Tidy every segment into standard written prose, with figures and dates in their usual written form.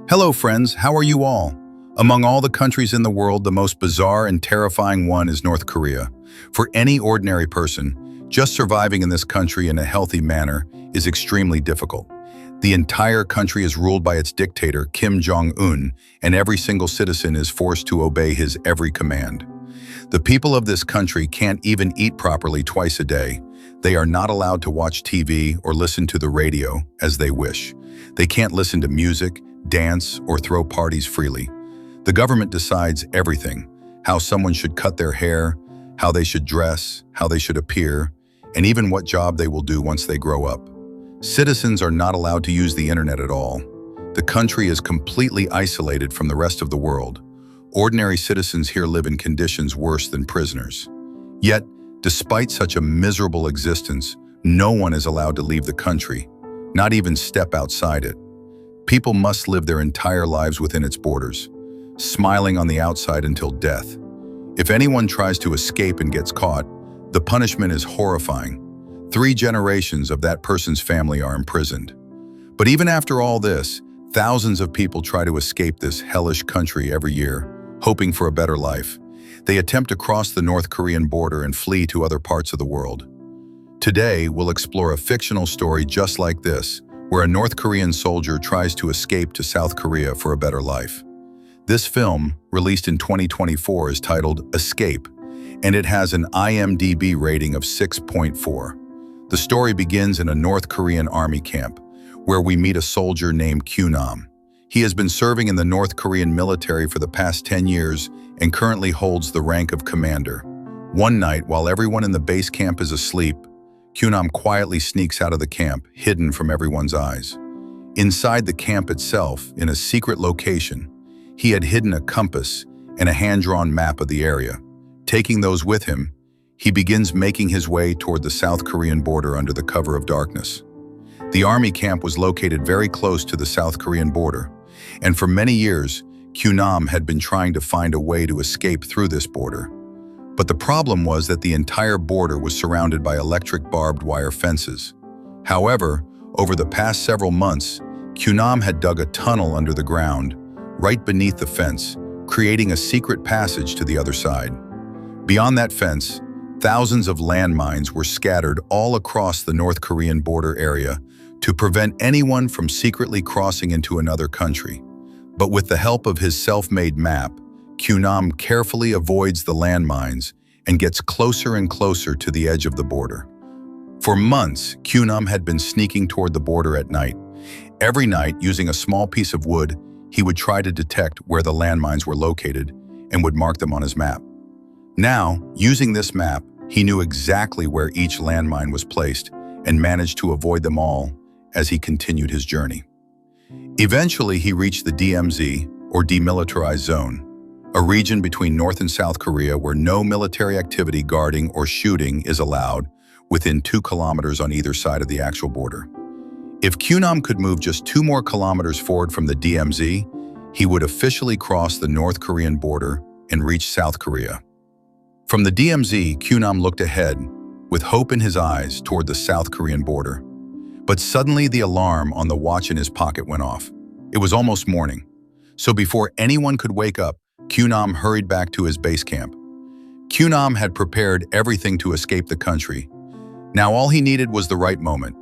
Hello friends, how are you all? Among all the countries in the world, the most bizarre and terrifying one is North Korea. For any ordinary person, just surviving in this country in a healthy manner is extremely difficult. The entire country is ruled by its dictator, Kim Jong-un, and every single citizen is forced to obey his every command. The people of this country can't even eat properly twice a day. They are not allowed to watch TV or listen to the radio as they wish. They can't listen to music, dance, or throw parties freely. The government decides everything: how someone should cut their hair, how they should dress, how they should appear, and even what job they will do once they grow up. Citizens are not allowed to use the internet at all. The country is completely isolated from the rest of the world. Ordinary citizens here live in conditions worse than prisoners. Yet, despite such a miserable existence, no one is allowed to leave the country, not even step outside it. People must live their entire lives within its borders, smiling on the outside until death. If anyone tries to escape and gets caught, the punishment is horrifying. 3 generations of that person's family are imprisoned. But even after all this, thousands of people try to escape this hellish country every year, hoping for a better life. They attempt to cross the North Korean border and flee to other parts of the world. Today, we'll explore a fictional story just like this, where a North Korean soldier tries to escape to South Korea for a better life. This film, released in 2024, is titled Escape, and it has an IMDb rating of 6.4. The story begins in a North Korean army camp, where we meet a soldier named Kyunam. He has been serving in the North Korean military for the past 10 years and currently holds the rank of commander. One night, while everyone in the base camp is asleep, Kyunam quietly sneaks out of the camp, hidden from everyone's eyes. Inside the camp itself, in a secret location, he had hidden a compass and a hand-drawn map of the area. Taking those with him, he begins making his way toward the South Korean border under the cover of darkness. The army camp was located very close to the South Korean border, and for many years, Kyunam had been trying to find a way to escape through this border. But the problem was that the entire border was surrounded by electric barbed wire fences. However, over the past several months, Kyunam had dug a tunnel under the ground, right beneath the fence, creating a secret passage to the other side. Beyond that fence, thousands of landmines were scattered all across the North Korean border area to prevent anyone from secretly crossing into another country. But with the help of his self-made map, Kyunam carefully avoids the landmines and gets closer and closer to the edge of the border. For months, Kyunam had been sneaking toward the border at night. Every night, using a small piece of wood, he would try to detect where the landmines were located and would mark them on his map. Now, using this map, he knew exactly where each landmine was placed and managed to avoid them all as he continued his journey. Eventually, he reached the DMZ, or Demilitarized Zone, a region between North and South Korea where no military activity, guarding, or shooting is allowed within 2 kilometers on either side of the actual border. If Kyunam could move just 2 more kilometers forward from the DMZ, he would officially cross the North Korean border and reach South Korea. From the DMZ, Kyunam looked ahead, with hope in his eyes, toward the South Korean border. But suddenly the alarm on the watch in his pocket went off. It was almost morning, so before anyone could wake up, Kyunam hurried back to his base camp. Kyunam had prepared everything to escape the country. Now all he needed was the right moment.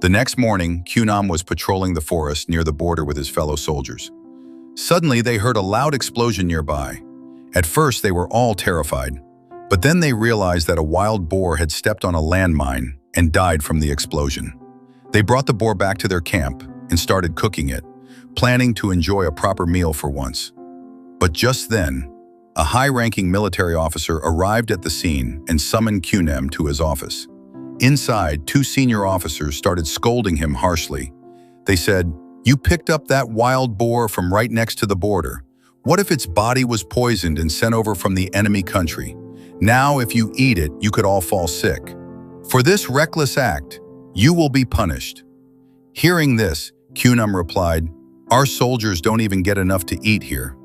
The next morning, Kyunam was patrolling the forest near the border with his fellow soldiers. Suddenly, they heard a loud explosion nearby. At first, they were all terrified, but then they realized that a wild boar had stepped on a landmine and died from the explosion. They brought the boar back to their camp and started cooking it, planning to enjoy a proper meal for once. But just then, a high-ranking military officer arrived at the scene and summoned Kyunam to his office. Inside, 2 senior officers started scolding him harshly. They said, "You picked up that wild boar from right next to the border. What if its body was poisoned and sent over from the enemy country? Now, if you eat it, you could all fall sick. For this reckless act, you will be punished." Hearing this, Kyunam replied, "Our soldiers don't even get enough to eat here.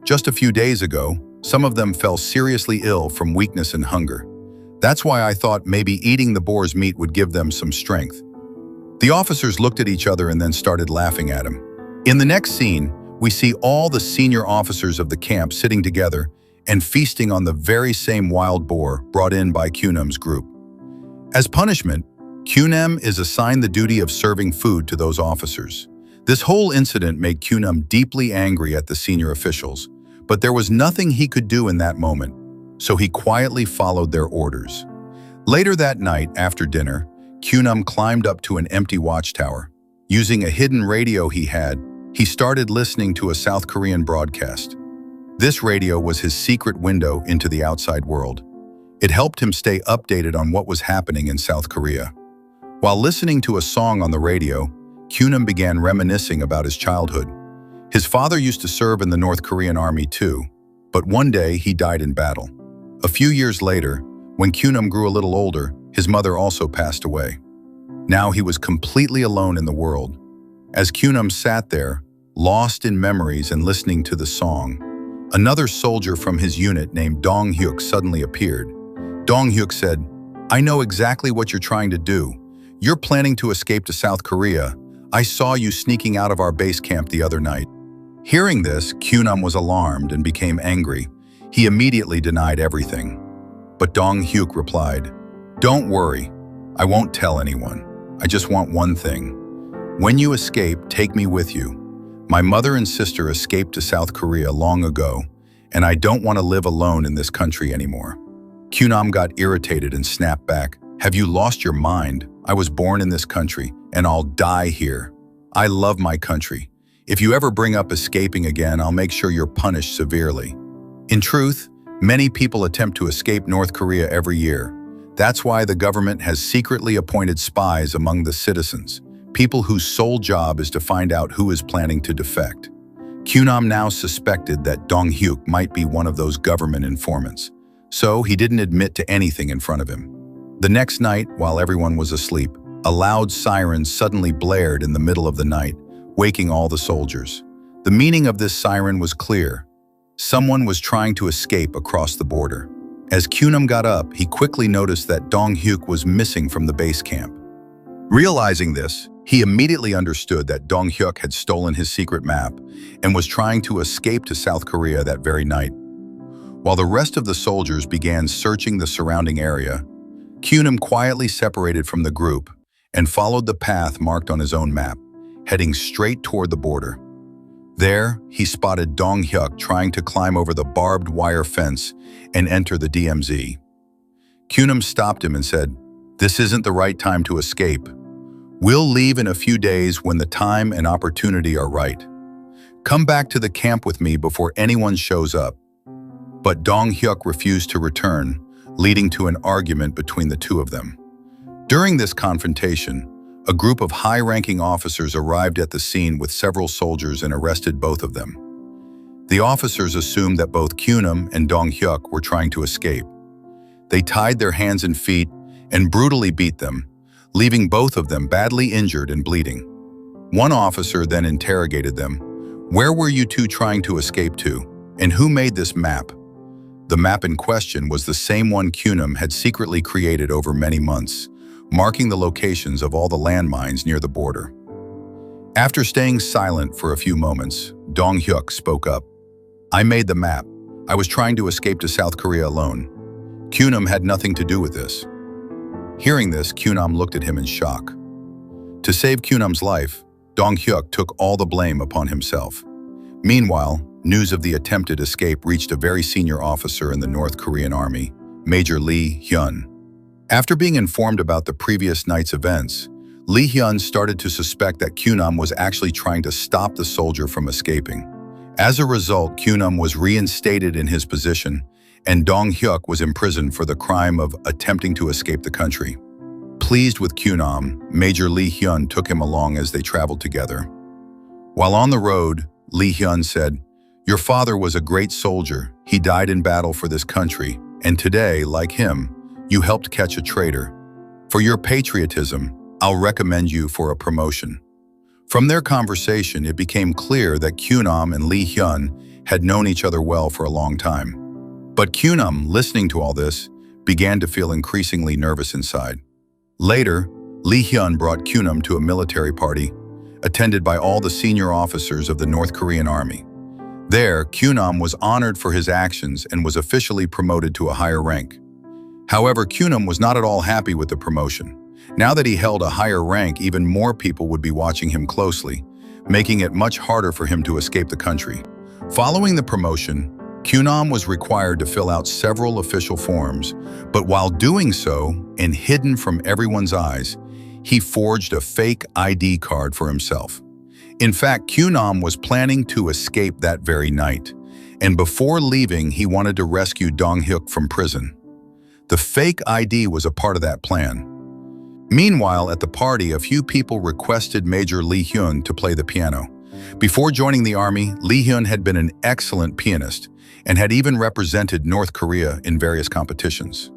Just a few days ago, some of them fell seriously ill from weakness and hunger. That's why I thought maybe eating the boar's meat would give them some strength." The officers looked at each other and then started laughing at him. In the next scene, we see all the senior officers of the camp sitting together and feasting on the very same wild boar brought in by Qunum's group. As punishment, Qunum is assigned the duty of serving food to those officers. This whole incident made Qunum deeply angry at the senior officials, but there was nothing he could do in that moment, so he quietly followed their orders. Later that night, after dinner, Qunum climbed up to an empty watchtower. Using a hidden radio he had, he started listening to a South Korean broadcast. This radio was his secret window into the outside world. It helped him stay updated on what was happening in South Korea. While listening to a song on the radio, Qunum began reminiscing about his childhood. His father used to serve in the North Korean army too, but one day he died in battle. A few years later, when Qunum grew a little older, his mother also passed away. Now he was completely alone in the world. As Qunum sat there, lost in memories and listening to the song, another soldier from his unit named Dong-hyuk suddenly appeared. Dong-hyuk said, "I know exactly what you're trying to do. You're planning to escape to South Korea. I saw you sneaking out of our base camp the other night." Hearing this, Qunum was alarmed and became angry. He immediately denied everything. But Dong-hyuk replied, "Don't worry. I won't tell anyone. I just want one thing. When you escape, take me with you. My mother and sister escaped to South Korea long ago, and I don't want to live alone in this country anymore." Qunum got irritated and snapped back, "Have you lost your mind? I was born in this country, and I'll die here. I love my country. If you ever bring up escaping again, I'll make sure you're punished severely." In truth, many people attempt to escape North Korea every year. That's why the government has secretly appointed spies among the citizens, people whose sole job is to find out who is planning to defect. Qunum now suspected that Dong-hyuk might be one of those government informants, so he didn't admit to anything in front of him. The next night, while everyone was asleep, a loud siren suddenly blared in the middle of the night, waking all the soldiers. The meaning of this siren was clear. Someone was trying to escape across the border. As Qunum got up, he quickly noticed that Dong-hyuk was missing from the base camp. Realizing this, he immediately understood that Dong-hyuk had stolen his secret map and was trying to escape to South Korea that very night. While the rest of the soldiers began searching the surrounding area, Qunum quietly separated from the group and followed the path marked on his own map, heading straight toward the border. There, he spotted Dong-hyuk trying to climb over the barbed wire fence and enter the DMZ. Qunum stopped him and said, "This isn't the right time to escape. We'll leave in a few days when the time and opportunity are right. Come back to the camp with me before anyone shows up." But Dong-hyuk refused to return, leading to an argument between the two of them. During this confrontation, a group of high-ranking officers arrived at the scene with several soldiers and arrested both of them. The officers assumed that both Qunum and Dong-hyuk were trying to escape. They tied their hands and feet and brutally beat them, leaving both of them badly injured and bleeding. One officer then interrogated them, "Where were you two trying to escape to, and who made this map?" The map in question was the same one Qunum had secretly created over many months, marking the locations of all the landmines near the border. After staying silent for a few moments, Dong-hyuk spoke up. "I made the map. I was trying to escape to South Korea alone. Qunum had nothing to do with this." Hearing this, Qunum looked at him in shock. To save Qunum's life, Dong-hyuk took all the blame upon himself. Meanwhile, news of the attempted escape reached a very senior officer in the North Korean army, Major Lee Hyun. After being informed about the previous night's events, Lee Hyun started to suspect that Qunum was actually trying to stop the soldier from escaping. As a result, Qunum was reinstated in his position, and Dong-hyuk was imprisoned for the crime of attempting to escape the country. Pleased with Qunum, Major Lee Hyun took him along as they traveled together. While on the road, Lee Hyun said, "Your father was a great soldier. He died in battle for this country, and today, like him, you helped catch a traitor. For your patriotism, I'll recommend you for a promotion." From their conversation, it became clear that Qunum and Lee Hyun had known each other well for a long time. But Qunum, listening to all this, began to feel increasingly nervous inside. Later, Lee Hyun brought Qunum to a military party, attended by all the senior officers of the North Korean army. There, Kyunam was honored for his actions and was officially promoted to a higher rank. However, Kyunam was not at all happy with the promotion. Now that he held a higher rank, even more people would be watching him closely, making it much harder for him to escape the country. Following the promotion, Kyunam was required to fill out several official forms, but while doing so, and hidden from everyone's eyes, he forged a fake ID card for himself. In fact, Kyunam was planning to escape that very night, and before leaving, he wanted to rescue Dong-hyuk from prison. The fake ID was a part of that plan. Meanwhile, at the party, a few people requested Major Lee Hyun to play the piano. Before joining the army, Lee Hyun had been an excellent pianist and had even represented North Korea in various competitions.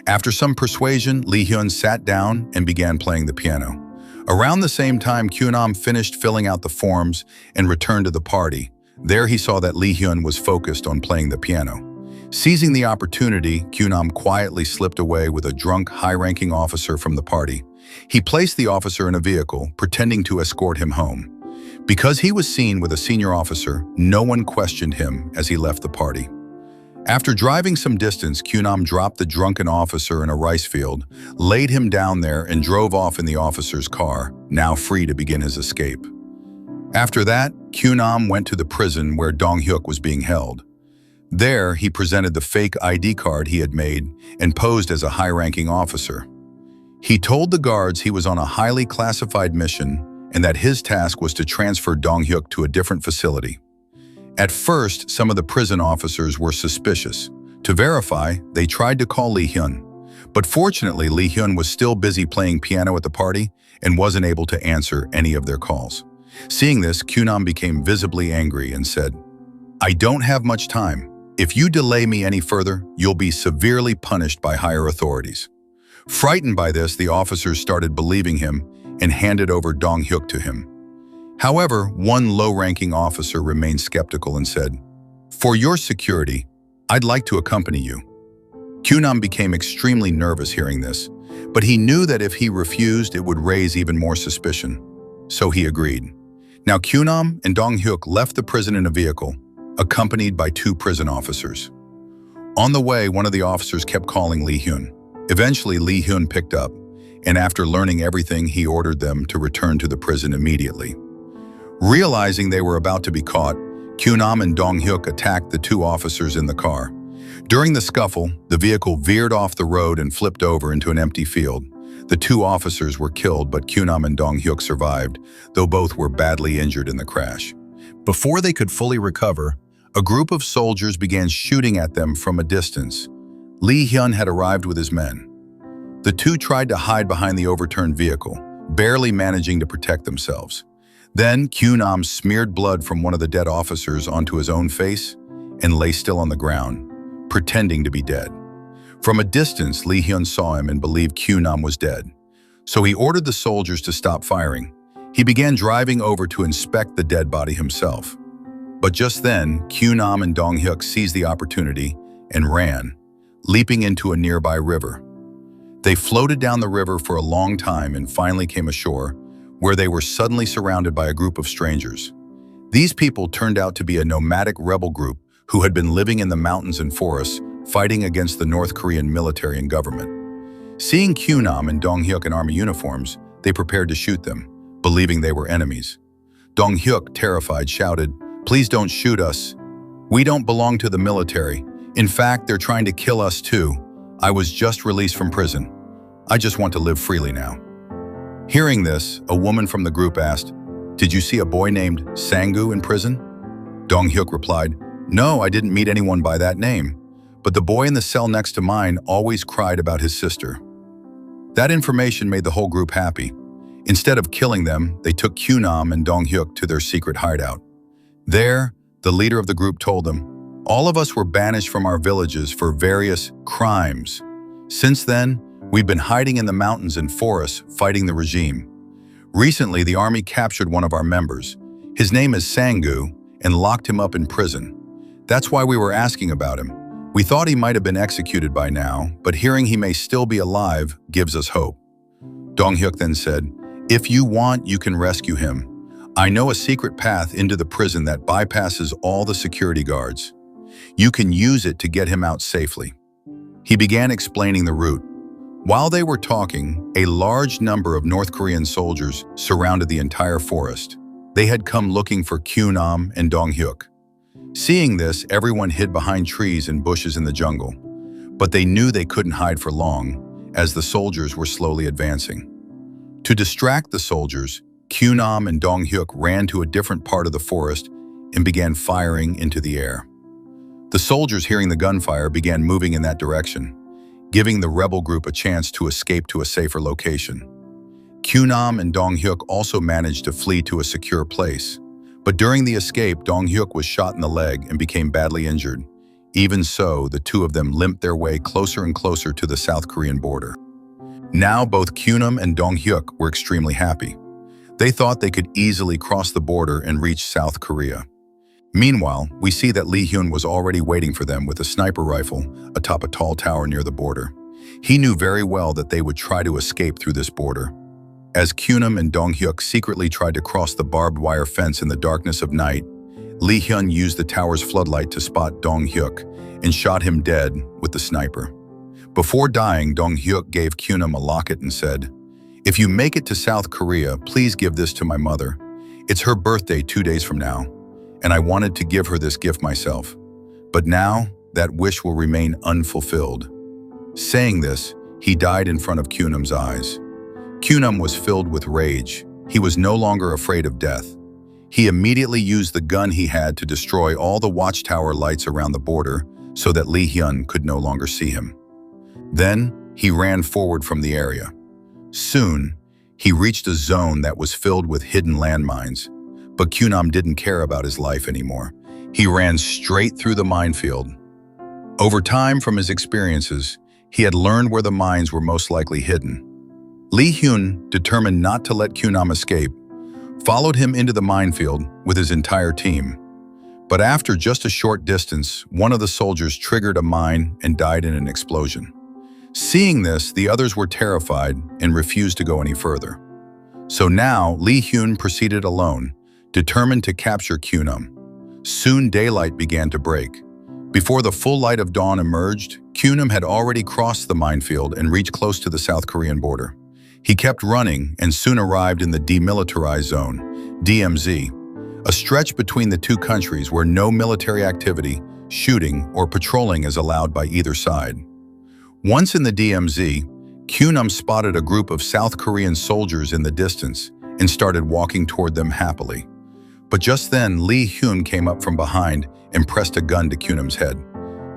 After some persuasion, Lee Hyun sat down and began playing the piano. Around the same time, Kyunam finished filling out the forms and returned to the party. There he saw that Lee Hyun was focused on playing the piano. Seizing the opportunity, Kyunam quietly slipped away with a drunk, high-ranking officer from the party. He placed the officer in a vehicle, pretending to escort him home. Because he was seen with a senior officer, no one questioned him as he left the party. After driving some distance, Kyunam dropped the drunken officer in a rice field, laid him down there, and drove off in the officer's car, now free to begin his escape. After that, Kyunam went to the prison where Dong-hyuk was being held. There, he presented the fake ID card he had made and posed as a high-ranking officer. He told the guards he was on a highly classified mission and that his task was to transfer Dong-hyuk to a different facility. At first, some of the prison officers were suspicious. To verify, they tried to call Lee Hyun. But fortunately, Lee Hyun was still busy playing piano at the party and wasn't able to answer any of their calls. Seeing this, Kyunam became visibly angry and said, "I don't have much time. If you delay me any further, you'll be severely punished by higher authorities." Frightened by this, the officers started believing him and handed over Dong-hyuk to him. However, one low-ranking officer remained skeptical and said, "For your security, I'd like to accompany you." Kyunam became extremely nervous hearing this, but he knew that if he refused, it would raise even more suspicion. So he agreed. Now Kyunam and Dong-hyuk left the prison in a vehicle, accompanied by two prison officers. On the way, one of the officers kept calling Lee Hyun. Eventually, Lee Hyun picked up, and after learning everything, he ordered them to return to the prison immediately. Realizing they were about to be caught, Kyunam and Dong-hyuk attacked the two officers in the car. During the scuffle, the vehicle veered off the road and flipped over into an empty field. The two officers were killed, but Kyunam and Dong-hyuk survived, though both were badly injured in the crash. Before they could fully recover, a group of soldiers began shooting at them from a distance. Lee Hyun had arrived with his men. The two tried to hide behind the overturned vehicle, barely managing to protect themselves. Then Kyunam smeared blood from one of the dead officers onto his own face and lay still on the ground, pretending to be dead. From a distance, Lee Hyun saw him and believed Kyunam was dead. So he ordered the soldiers to stop firing. He began driving over to inspect the dead body himself. But just then, Kyunam and Dong-hyuk seized the opportunity and ran, leaping into a nearby river. They floated down the river for a long time and finally came ashore, where they were suddenly surrounded by a group of strangers. These people turned out to be a nomadic rebel group who had been living in the mountains and forests, fighting against the North Korean military and government. Seeing Kyunam and Dong-hyuk in army uniforms, they prepared to shoot them, believing they were enemies. Dong-hyuk, terrified, shouted, "Please don't shoot us. We don't belong to the military. In fact, they're trying to kill us too. I was just released from prison. I just want to live freely now." Hearing this, a woman from the group asked, "Did you see a boy named Sangu in prison?" Dong-hyuk replied, "No, I didn't meet anyone by that name. But the boy in the cell next to mine always cried about his sister." That information made the whole group happy. Instead of killing them, they took Kyunam and Dong-hyuk to their secret hideout. There, the leader of the group told them, "All of us were banished from our villages for various crimes. Since then, we've been hiding in the mountains and forests fighting the regime. Recently, the army captured one of our members. His name is Sangu and locked him up in prison. That's why we were asking about him. We thought he might have been executed by now, but hearing he may still be alive gives us hope." Dong-hyuk then said, "If you want, you can rescue him. I know a secret path into the prison that bypasses all the security guards. You can use it to get him out safely." He began explaining the route. While they were talking, a large number of North Korean soldiers surrounded the entire forest. They had come looking for Kyunam and Dong-hyuk. Seeing this, everyone hid behind trees and bushes in the jungle. But they knew they couldn't hide for long, as the soldiers were slowly advancing. To distract the soldiers, Kyunam and Dong-hyuk ran to a different part of the forest and began firing into the air. The soldiers, hearing the gunfire, began moving in that direction, giving the rebel group a chance to escape to a safer location. Kyunam and Dong-hyuk also managed to flee to a secure place. But during the escape, Dong-hyuk was shot in the leg and became badly injured. Even so, the two of them limped their way closer and closer to the South Korean border. Now both Kyunam and Dong-hyuk were extremely happy. They thought they could easily cross the border and reach South Korea. Meanwhile, we see that Lee Hyun was already waiting for them with a sniper rifle atop a tall tower near the border. He knew very well that they would try to escape through this border. As Kyunam and Dong-hyuk secretly tried to cross the barbed wire fence in the darkness of night, Lee Hyun used the tower's floodlight to spot Dong-hyuk and shot him dead with the sniper. Before dying, Dong-hyuk gave Kyunam a locket and said, "If you make it to South Korea, please give this to my mother. It's her birthday 2 days from now, and I wanted to give her this gift myself. But now, that wish will remain unfulfilled." Saying this, he died in front of Kyunam's eyes. Kyunam was filled with rage. He was no longer afraid of death. He immediately used the gun he had to destroy all the watchtower lights around the border so that Lee Hyun could no longer see him. Then, he ran forward from the area. Soon, he reached a zone that was filled with hidden landmines. But Kyunam didn't care about his life anymore. He ran straight through the minefield. Over time, from his experiences, he had learned where the mines were most likely hidden. Lee Hyun, determined not to let Kyunam escape, followed him into the minefield with his entire team. But after just a short distance, one of the soldiers triggered a mine and died in an explosion. Seeing this, the others were terrified and refused to go any further. So now, Lee Hyun proceeded alone, determined to capture Kyunam. Soon daylight began to break. Before the full light of dawn emerged, Kyunam had already crossed the minefield and reached close to the South Korean border. He kept running and soon arrived in the Demilitarized Zone, DMZ, a stretch between the two countries where no military activity, shooting, or patrolling is allowed by either side. Once in the DMZ, Kyunam spotted a group of South Korean soldiers in the distance and started walking toward them happily. But just then, Lee Hyun came up from behind and pressed a gun to Kyunam's head.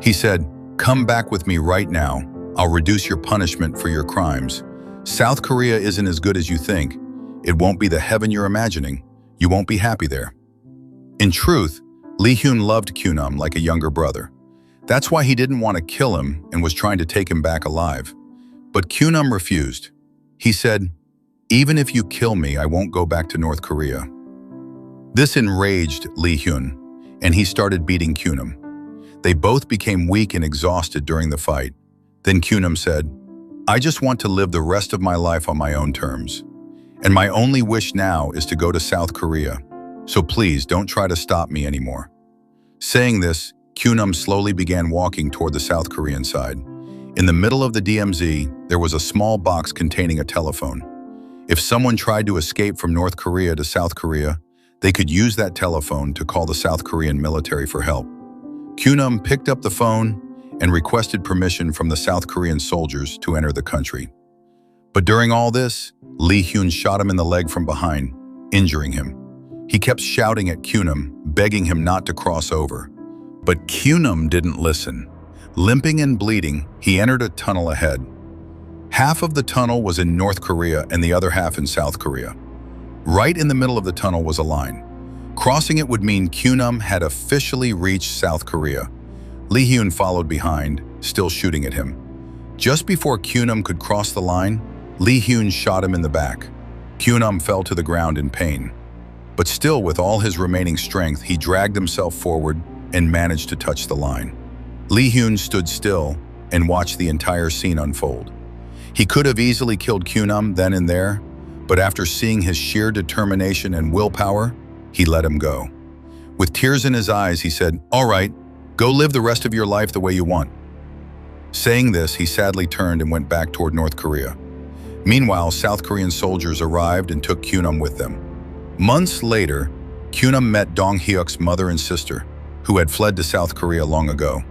He said, "Come back with me right now. I'll reduce your punishment for your crimes. South Korea isn't as good as you think. It won't be the heaven you're imagining. You won't be happy there." In truth, Lee Hyun loved Kyunam like a younger brother. That's why he didn't want to kill him and was trying to take him back alive. But Kyunam refused. He said, "Even if you kill me, I won't go back to North Korea." This enraged Lee Hyun, and he started beating Kyunam. They both became weak and exhausted during the fight. Then Kyunam said, "I just want to live the rest of my life on my own terms. And my only wish now is to go to South Korea. So please don't try to stop me anymore." Saying this, Kyunam slowly began walking toward the South Korean side. In the middle of the DMZ, there was a small box containing a telephone. If someone tried to escape from North Korea to South Korea, they could use that telephone to call the South Korean military for help. Kyunam picked up the phone and requested permission from the South Korean soldiers to enter the country. But during all this, Lee Hyun shot him in the leg from behind, injuring him. He kept shouting at Kyunam, begging him not to cross over. But Kyunam didn't listen. Limping and bleeding, he entered a tunnel ahead. Half of the tunnel was in North Korea and the other half in South Korea. Right in the middle of the tunnel was a line. Crossing it would mean Kyunam had officially reached South Korea. Lee Hyun followed behind, still shooting at him. Just before Kyunam could cross the line, Lee Hyun shot him in the back. Kyunam fell to the ground in pain. But still, with all his remaining strength, he dragged himself forward and managed to touch the line. Lee Hyun stood still and watched the entire scene unfold. He could have easily killed Kyunam then and there, but after seeing his sheer determination and willpower, he let him go. With tears in his eyes, he said, "All right, go live the rest of your life the way you want." Saying this, he sadly turned and went back toward North Korea. Meanwhile, South Korean soldiers arrived and took Kyunam with them. Months later, Kyunam met Dong Hyuk's mother and sister, who had fled to South Korea long ago.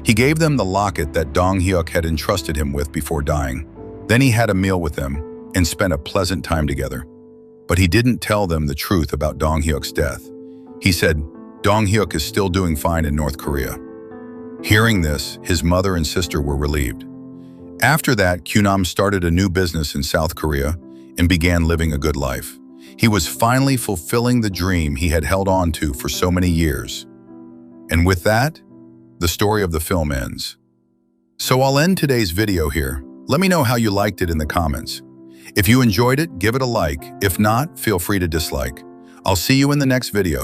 He gave them the locket that Dong Hyuk had entrusted him with before dying. Then he had a meal with them and spent a pleasant time together. But he didn't tell them the truth about Dong Hyuk's death. He said, "Dong Hyuk is still doing fine in North Korea." Hearing this, his mother and sister were relieved. After that, Kyunam started a new business in South Korea and began living a good life. He was finally fulfilling the dream he had held on to for so many years. And with that, the story of the film ends. So I'll end today's video here. Let me know how you liked it in the comments. If you enjoyed it, give it a like. If not, feel free to dislike. I'll see you in the next video.